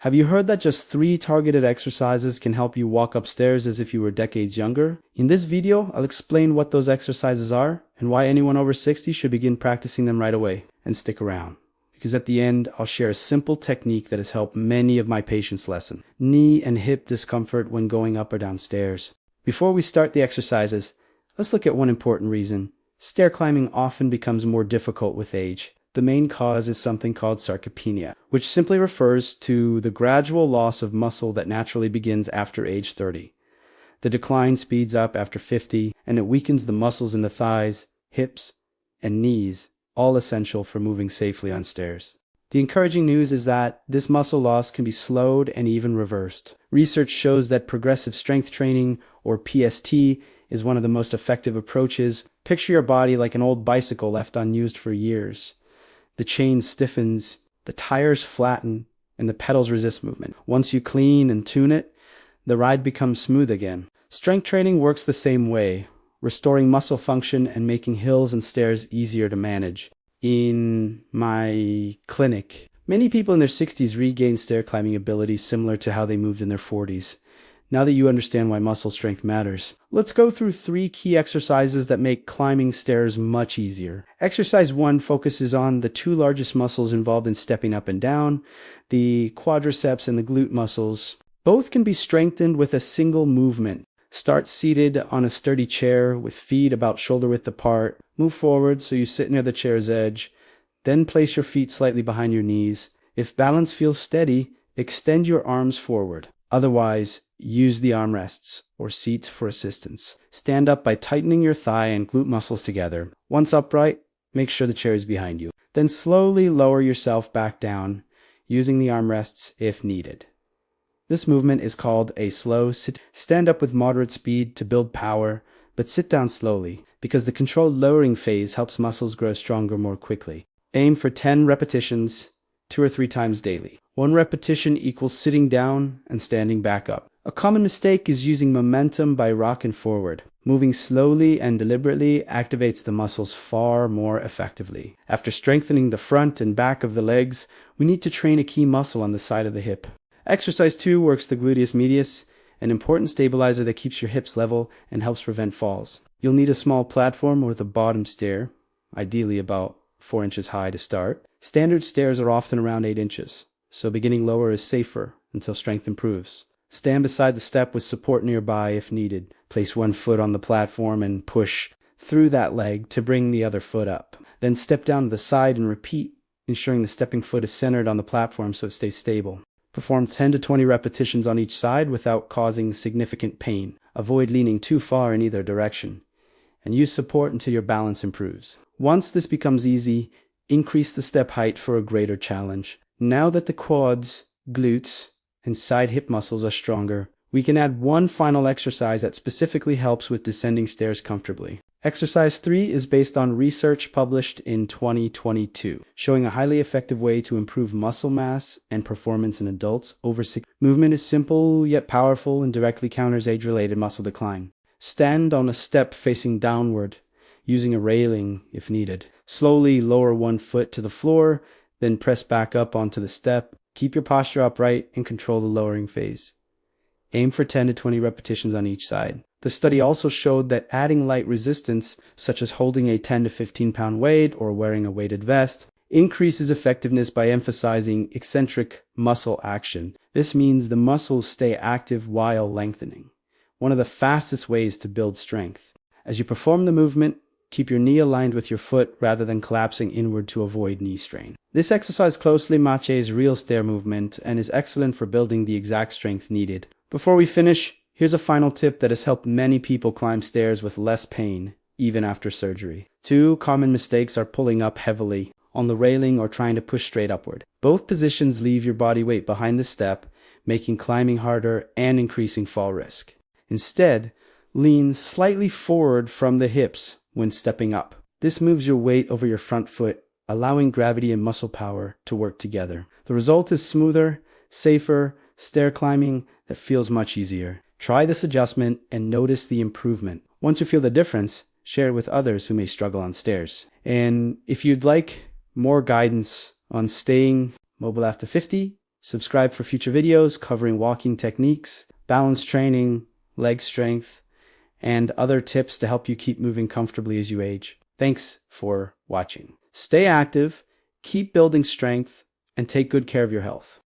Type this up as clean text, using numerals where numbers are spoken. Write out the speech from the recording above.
Have you heard that just 3 targeted exercises can help you walk upstairs as if you were decades younger? In this video, I'll explain what those exercises are and why anyone over 60 should begin practicing them right away. And stick around, because at the end, I'll share a simple technique that has helped many of my patients lessen knee and hip discomfort when going up or down stairs. Before we start the exercises, let's look at one important reason. Stair climbing often becomes more difficult with age. The main cause is something called sarcopenia, which simply refers to the gradual loss of muscle that naturally begins after age 30. The decline speeds up after 50, and it weakens the muscles in the thighs, hips, and knees, all essential for moving safely on stairs. The encouraging news is that this muscle loss can be slowed and even reversed. Research shows that progressive strength training, or PST, is one of the most effective approaches. Picture your body like an old bicycle left unused for years. The chain stiffens, the tires flatten, and the pedals resist movement. Once you clean and tune it, the ride becomes smooth again. Strength training works the same way, restoring muscle function and making hills and stairs easier to manage. In my clinic, many people in their 60s regain stair climbing abilities similar to how they moved in their 40s. Now that you understand why muscle strength matters, let's go through 3 key exercises that make climbing stairs much easier. Exercise 1 focuses on the 2 largest muscles involved in stepping up and down, the quadriceps and the glute muscles. Both can be strengthened with a single movement. Start seated on a sturdy chair with feet about shoulder width apart. Move forward so you sit near the chair's edge. Then place your feet slightly behind your knees. If balance feels steady, extend your arms forward. Otherwise, use the armrests or seat for assistance. Stand up by tightening your thigh and glute muscles together. Once upright, make sure the chair is behind you. Then slowly lower yourself back down, using the armrests if needed. This movement is called a slow sit. Stand up with moderate speed to build power, but sit down slowly, because the controlled lowering phase helps muscles grow stronger more quickly. Aim for 10 repetitions, 2 or 3 times daily. 1 repetition equals sitting down and standing back up. A common mistake is using momentum by rocking forward. Moving slowly and deliberately activates the muscles far more effectively. After strengthening the front and back of the legs, we need to train a key muscle on the side of the hip. Exercise 2 works the gluteus medius, an important stabilizer that keeps your hips level and helps prevent falls. You'll need a small platform or the bottom stair, ideally about 4 inches high to start. Standard stairs are often around 8 inches, so beginning lower is safer until strength improves. Stand beside the step with support nearby if needed. Place 1 foot on the platform and push through that leg to bring the other foot up. Then step down to the side and repeat, ensuring the stepping foot is centered on the platform so it stays stable. Perform 10 to 20 repetitions on each side without causing significant pain. Avoid leaning too far in either direction, and use support until your balance improves. Once this becomes easy, increase the step height for a greater challenge. Now that the quads, glutes, and side hip muscles are stronger, we can add one final exercise that specifically helps with descending stairs comfortably. Exercise 3 is based on research published in 2022, showing a highly effective way to improve muscle mass and performance in adults over 60. Movement is simple yet powerful and directly counters age-related muscle decline. Stand on a step facing downward, using a railing if needed. Slowly lower 1 foot to the floor, then press back up onto the step. Keep your posture upright and control the lowering phase. Aim for 10 to 20 repetitions on each side. The study also showed that adding light resistance, such as holding a 10 to 15 pound weight or wearing a weighted vest, increases effectiveness by emphasizing eccentric muscle action. This means the muscles stay active while lengthening, one of the fastest ways to build strength. As you perform the movement, keep your knee aligned with your foot rather than collapsing inward to avoid knee strain. This exercise closely matches real stair movement and is excellent for building the exact strength needed. Before we finish, here's a final tip that has helped many people climb stairs with less pain, even after surgery. 2 common mistakes are pulling up heavily on the railing or trying to push straight upward. Both positions leave your body weight behind the step, making climbing harder and increasing fall risk. Instead, lean slightly forward from the hips when stepping up. This moves your weight over your front foot, allowing gravity and muscle power to work together. The result is smoother, safer stair climbing that feels much easier. Try this adjustment and notice the improvement. Once you feel the difference, share it with others who may struggle on stairs. And if you'd like more guidance on staying mobile after 50, Subscribe for future videos covering walking techniques, balance training, leg strength, and other tips to help you keep moving comfortably as you age. Thanks for watching. Stay active, keep building strength, and take good care of your health.